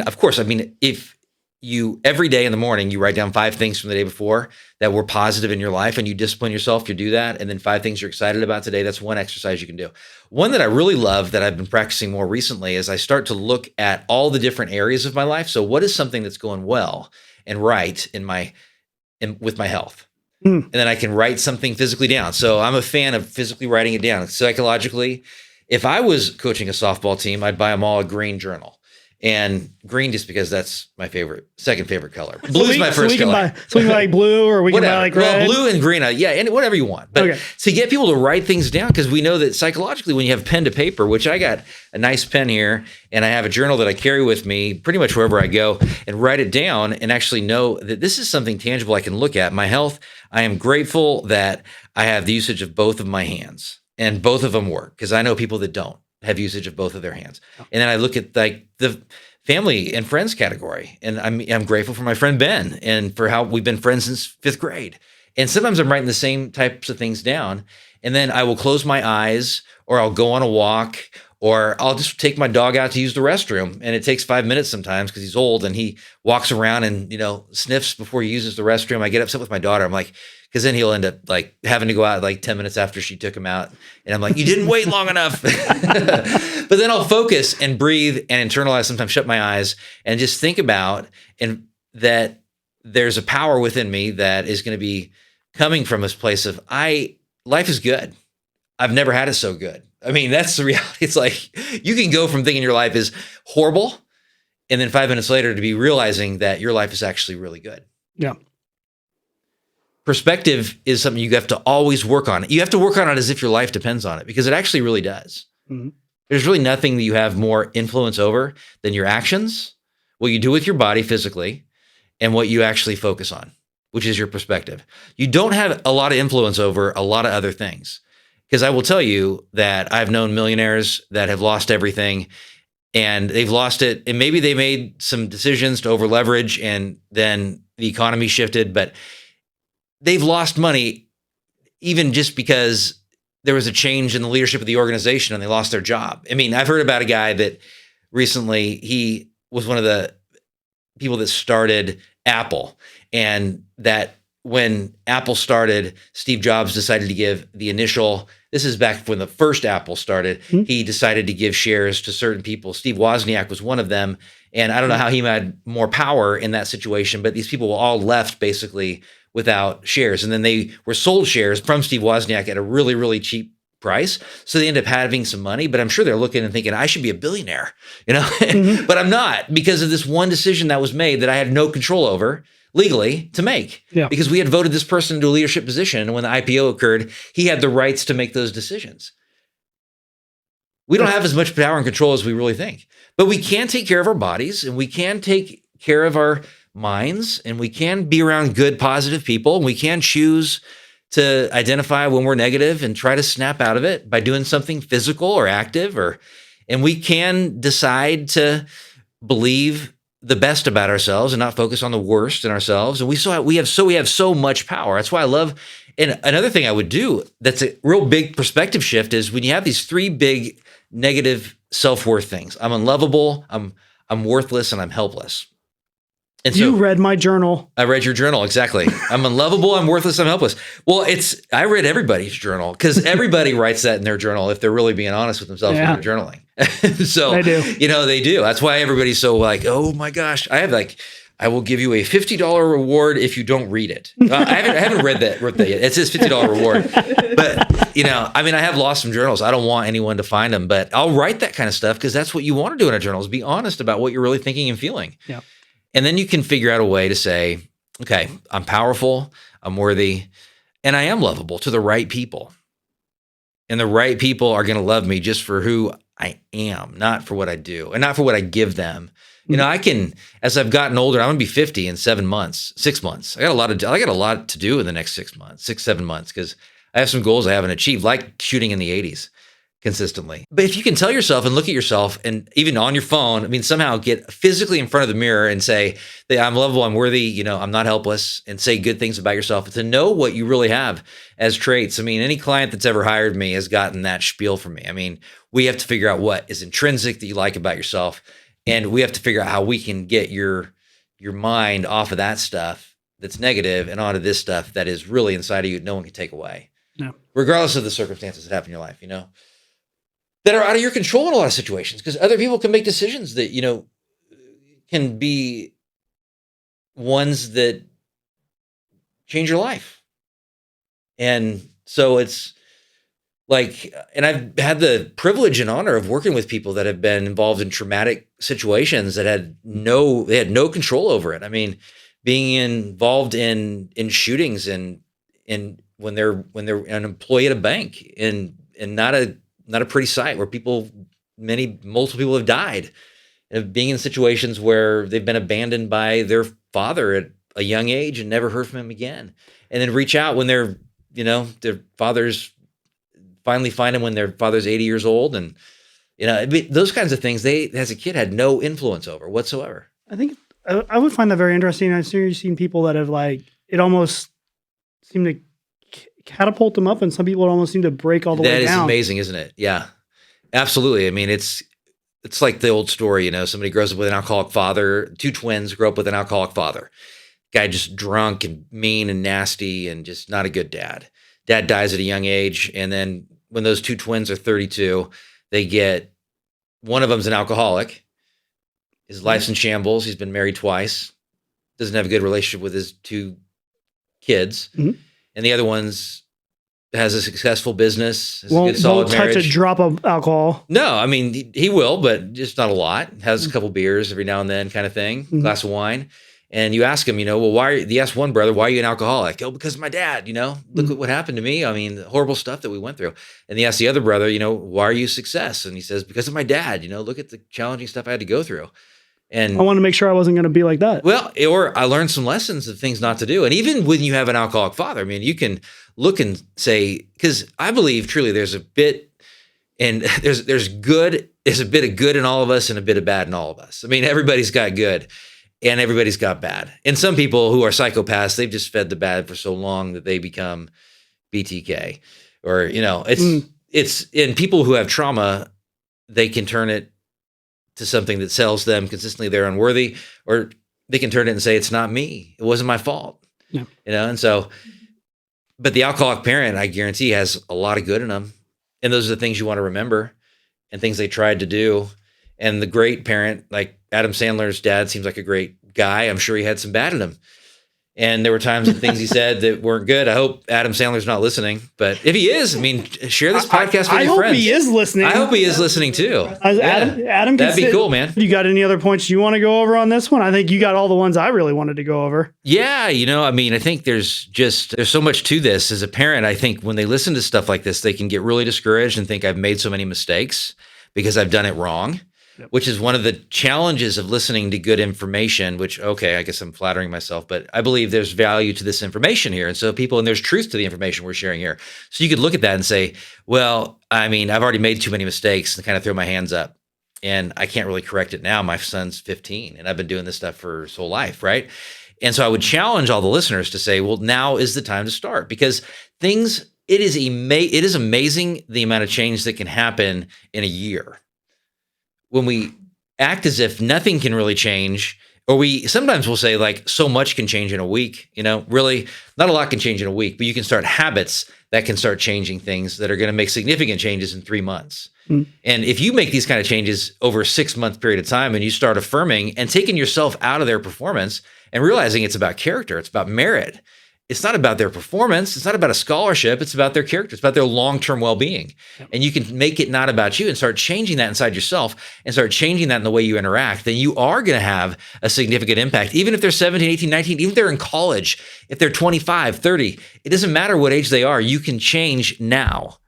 of course, I mean, if you every day in the morning, you write down 5 things from the day before that were positive in your life, and you discipline yourself to do that. And then 5 things you're excited about today. That's one exercise you can do. One that I really love that I've been practicing more recently is I start to look at all the different areas of my life. So what is something that's going well and right with my health? And then I can write something physically down. So I'm a fan of physically writing it down. Psychologically, if I was coaching a softball team, I'd buy them all a green journal. And green just because that's my second favorite color. Blue's my first color. So we can buy blue, or we can buy like red. Well, blue and green, and whatever you want. But to get people to write things down, because we know that psychologically when you have pen to paper, which I got a nice pen here, and I have a journal that I carry with me pretty much wherever I go, and write it down and actually know that this is something tangible I can look at. My health, I am grateful that I have the usage of both of my hands, and both of them work, because I know people that don't. have usage of both of their hands. And then I look at like the family and friends category, and I'm grateful for my friend Ben and for how we've been friends since 5th grade. And sometimes I'm writing the same types of things down, and then I will close my eyes, or I'll go on a walk, or I'll just take my dog out to use the restroom. And it takes 5 minutes sometimes because he's old and he walks around and, sniffs before he uses the restroom. I get upset with my daughter. I'm like, because then he'll end up like having to go out like 10 minutes after she took him out. And I'm like, you didn't wait long enough. But then I'll focus and breathe and internalize, sometimes shut my eyes and just think about and that there's a power within me that is going to be coming from this place of life is good. I've never had it so good. I mean, that's the reality. It's like you can go from thinking your life is horrible and then 5 minutes later to be realizing that your life is actually really good. Yeah. Perspective is something you have to always work on. You have to work on it as if your life depends on it, because it actually really does. Mm-hmm. There's really nothing that you have more influence over than your actions, what you do with your body physically, and what you actually focus on, which is your perspective. You don't have a lot of influence over a lot of other things. Because I will tell you that I've known millionaires that have lost everything, and they've lost it. And maybe they made some decisions to over leverage and then the economy shifted, but they've lost money even just because there was a change in the leadership of the organization and they lost their job. I mean, I've heard about a guy that recently, he was one of the people that started Apple, and that when Apple started, Steve Jobs decided to give the initial, this is back when the first Apple started, he decided to give shares to certain people. Steve Wozniak was one of them. And I don't know how he had more power in that situation, but these people were all left basically without shares. And then they were sold shares from Steve Wozniak at a really, really cheap price. So they end up having some money, but I'm sure they're looking and thinking, I should be a billionaire, but I'm not, because of this one decision that was made that I had no control over legally to make, because we had voted this person into a leadership position. And when the IPO occurred, he had the rights to make those decisions. We don't have as much power and control as we really think, but we can take care of our bodies, and we can take care of our minds, and we can be around good, positive people. And we can choose to identify when we're negative and try to snap out of it by doing something physical or active, and we can decide to believe the best about ourselves and not focus on the worst in ourselves. And we have so much power. That's why I love. And another thing I would do that's a real big perspective shift is when you have these 3 big negative self-worth things. I'm unlovable, I'm worthless, and I'm helpless. And so, you read my journal. I read your journal, exactly. I'm unlovable, I'm worthless, I'm helpless. Well, I read everybody's journal, because everybody writes that in their journal if they're really being honest with themselves when they're journaling. So, they do. They do. That's why everybody's so like, oh my gosh, I will give you a $50 reward if you don't read it. I haven't read that yet. It says $50 reward. But, I have lost some journals. I don't want anyone to find them, but I'll write that kind of stuff, because that's what you want to do in a journal, is be honest about what you're really thinking and feeling. Yeah. And then you can figure out a way to say, okay, I'm powerful, I'm worthy, and I am lovable to the right people. And the right people are going to love me just for who I am, not for what I do, and not for what I give them. As I've gotten older, I'm going to be 50 in 6 months. I got a lot to do in the next 7 months, because I have some goals I haven't achieved, like shooting in the 80s consistently. But if you can tell yourself and look at yourself, and even on your phone, somehow get physically in front of the mirror and say that I'm lovable, I'm worthy, I'm not helpless, and say good things about yourself, to know what you really have as traits. Any client that's ever hired me has gotten that spiel from me. We have to figure out what is intrinsic that you like about yourself. And we have to figure out how we can get your mind off of that stuff that's negative and onto this stuff that is really inside of you, no one can take away. No. Regardless of the circumstances that happen in your life, that are out of your control in a lot of situations, because other people can make decisions that, can be ones that change your life. And so it's like, and I've had the privilege and honor of working with people that have been involved in traumatic situations that had no control over it. Being involved in shootings and when they're an employee at a bank and not a pretty sight, where multiple people have died, and being in situations where they've been abandoned by their father at a young age and never heard from him again, and then reach out when their fathers finally find him when their father's 80 years old, and You know, those kinds of things they, as a kid, had no influence over whatsoever. I think I would find that very interesting. I've seen people that have like, it almost seemed to catapult them up, and some people almost seem to break all the way down. That is amazing, isn't it? Yeah, absolutely. I mean, it's like the old story, you know, somebody grows up with an alcoholic father, two twins grow up with an alcoholic father. Guy just drunk and mean and nasty and just not a good dad. Dad dies at a young age, and then when those two twins are 32, they get, one of them's an alcoholic. His life's in shambles. He's been married twice. Doesn't have a good relationship with his two kids. Mm-hmm. And the other one's has a successful business, has a good solid marriage. Won't touch a drop of alcohol. No, I mean, he will, but just not a lot. Has a couple beers every now and then kind of thing, glass of wine. And you ask him, you know, well, you ask one brother, why are you an alcoholic? Oh, because of my dad, you know, look at what happened to me. I mean, the horrible stuff that we went through. And he asks the other brother, you know, why are you a success? And he says, because of my dad, you know, look at the challenging stuff I had to go through. And I wanted to make sure I wasn't going to be like that. Well, or I learned some lessons of things not to do. And even when you have an alcoholic father, I mean, you can look and say, because I believe truly there's a bit, and there's a bit of good in all of us and a bit of bad in all of us. I mean, everybody's got good and everybody's got bad. And some people who are psychopaths, they've just fed the bad for so long that they become BTK, or, you know, it's in people who have trauma, they can turn it to something that sells them consistently. They're unworthy, or they can turn it and say, it's not me. It wasn't my fault. Yeah. You know? And so, but the alcoholic parent, I guarantee, has a lot of good in them. And those are the things you want to remember and things they tried to do. And the great parent, like Adam Sandler's dad, seems like a great guy. I'm sure he had some bad in him. And there were times and things he said that weren't good. I hope Adam Sandler's not listening, but if he is, I mean, share this podcast with your friends. I hope he is listening. I hope he is listening too. Adam, that'd be cool, man. You got any other points you want to go over on this one? I think you got all the ones I really wanted to go over. Yeah, you know, I mean, I think there's so much to this. As a parent, I think when they listen to stuff like this, they can get really discouraged and think I've made so many mistakes because I've done it wrong. Which is one of the challenges of listening to good information, which, okay, I guess I'm flattering myself, but I believe there's value to this information here. And so and there's truth to the information we're sharing here. So you could look at that and say, well, I mean, I've already made too many mistakes, and kind of throw my hands up, and I can't really correct it now. My son's 15 and I've been doing this stuff for his whole life, right? And so I would challenge all the listeners to say, well, now is the time to start, because it is amazing the amount of change that can happen in a year. When we act as if nothing can really change, or sometimes we'll say like so much can change in a week, you know, really not a lot can change in a week, but you can start habits that can start changing things that are going to make significant changes in 3 months. And if you make these kind of changes over a 6-month period of time, and you start affirming and taking yourself out of their performance and realizing it's about character, it's about merit. It's not about their performance. It's not about a scholarship. It's about their character. It's about their long-term well-being. Yep. And you can make it not about you and start changing that inside yourself and start changing that in the way you interact. Then you are going to have a significant impact. Even if they're 17, 18, 19, even if they're in college, if they're 25, 30, it doesn't matter what age they are. You can change now.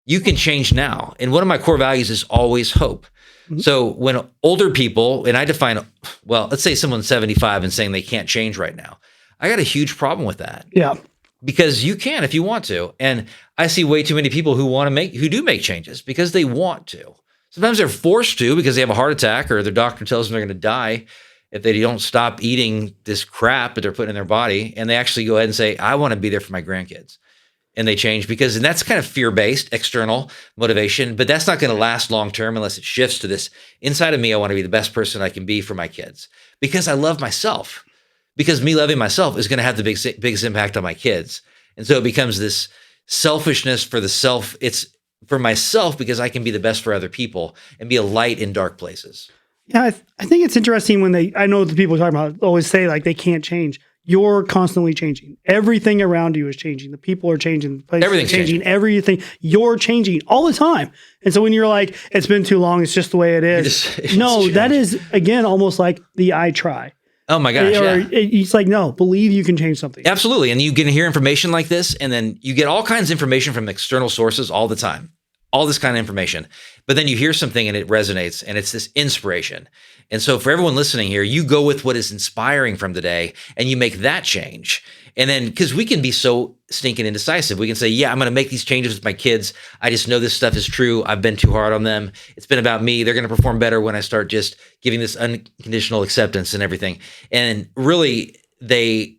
You can change now. And one of my core values is always hope. Mm-hmm. So when older people, and I define, well, let's say someone's 75 and saying they can't change right now. I got a huge problem with that. Yeah. Because you can if you want to. And I see way too many people who do make changes because they want to. Sometimes they're forced to because they have a heart attack, or their doctor tells them they're going to die if they don't stop eating this crap that they're putting in their body. And they actually go ahead and say, I want to be there for my grandkids. And they change and that's kind of fear-based, external motivation, but that's not going to last long-term unless it shifts to this inside of me. I want to be the best person I can be for my kids because I love myself. Because me loving myself is going to have the biggest impact on my kids. And so it becomes this selfishness for the self. It's for myself because I can be the best for other people and be a light in dark places. Yeah, I think it's interesting when I know the people talking about always say like they can't change. You're constantly changing. Everything around you is changing. The people are changing. The places Everything's are changing. Everything. You're changing all the time. And so when you're like, it's been too long, it's just the way it is. That is, again, almost like the I try. Oh my gosh, yeah. It's like, no, believe you can change something. Absolutely. And you can hear information like this, and then you get all kinds of information from external sources all the time. all this kind of information. But then you hear something and it resonates, and it's this inspiration. And so for everyone listening here, you go with what is inspiring from today and you make that change. And then, because we can be so stinking indecisive, we can say, yeah, I'm going to make these changes with my kids. I just know this stuff is true. I've been too hard on them. It's been about me. They're going to perform better when I start just giving this unconditional acceptance and everything. And really, that's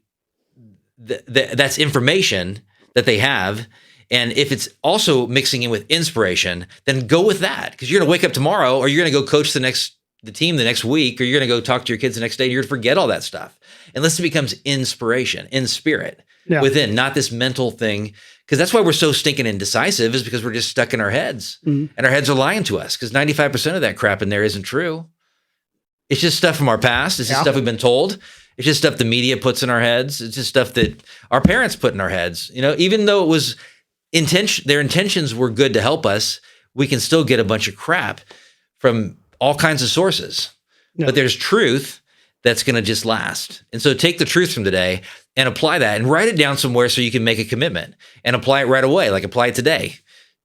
information that they have. And if it's also mixing in with inspiration, then go with that, because you're going to wake up tomorrow, or you're going to go coach the team the next week, or you're going to go talk to your kids the next day, and you're going to forget all that stuff. Unless it becomes inspiration in spirit within, not this mental thing. Because that's why we're so stinking indecisive, is because we're just stuck in our heads, and our heads are lying to us, because 95% of that crap in there isn't true. It's just stuff from our past. It's just stuff we've been told. It's just stuff the media puts in our heads. It's just stuff that our parents put in our heads. You know, even though it was their intentions were good to help us, we can still get a bunch of crap from all kinds of sources. But there's truth that's going to just last. And so take the truth from today and apply that, and write it down somewhere so you can make a commitment and apply it right away. Like, apply it today.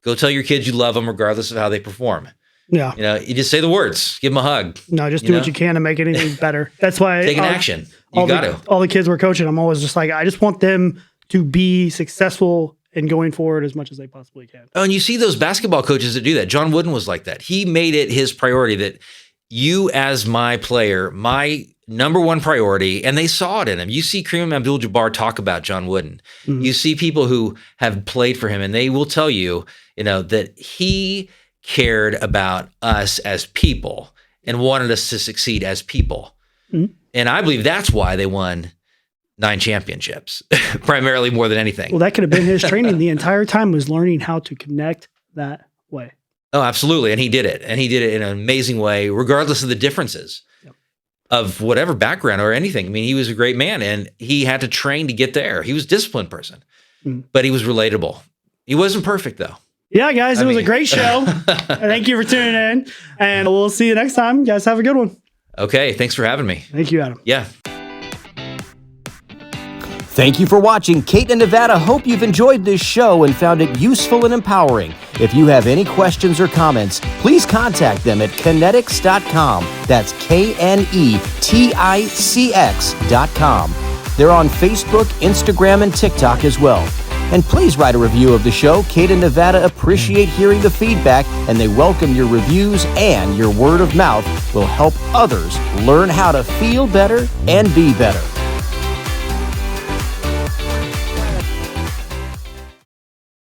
Go tell your kids you love them regardless of how they perform. Yeah. You know, you just say the words, give them a hug. No, just do what you can to make anything better. That's why take an action. You got to. All the kids we're coaching, I'm always just like, I just want them to be successful in going forward as much as they possibly can. Oh, and you see those basketball coaches that do that. John Wooden was like that. He made it his priority that you, as my player, my number one priority, and they saw it in him. You see Kareem Abdul-Jabbar talk about John Wooden. You see people who have played for him, and they will tell you, you know, that he cared about us as people and wanted us to succeed as people. And I believe that's why they won 9 championships, primarily more than anything. Well, that could have been his training the entire time, was learning how to connect that way. Oh, absolutely. And he did it. And he did it in an amazing way, regardless of the differences of whatever background or anything. I mean, he was a great man, and he had to train to get there. He was a disciplined person, but he was relatable. He wasn't perfect, though. Yeah, guys, it was a great show. Thank you for tuning in, and we'll see you next time. You guys have a good one. Okay. Thanks for having me. Thank you, Adam. Yeah. Thank you for watching. Kate and Nevada hope you've enjoyed this show and found it useful and empowering. If you have any questions or comments, please contact them at Kinetics.com. That's KNETICX.com. They're on Facebook, Instagram, and TikTok as well. And please write a review of the show. Kate and Nevada appreciate hearing the feedback, and they welcome your reviews, and your word of mouth will help others learn how to feel better and be better.